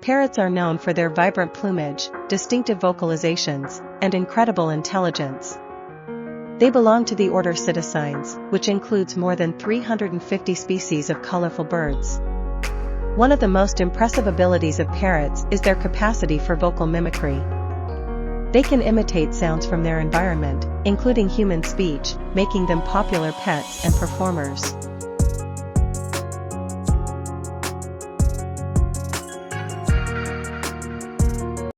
Parrots are known for their vibrant plumage, distinctive vocalizations, and incredible intelligence. They belong to the order Psittacines, which includes more than 350 species of colorful birds. One of the most impressive abilities of parrots is their capacity for vocal mimicry. They can imitate sounds from their environment, including human speech, making them popular pets and performers.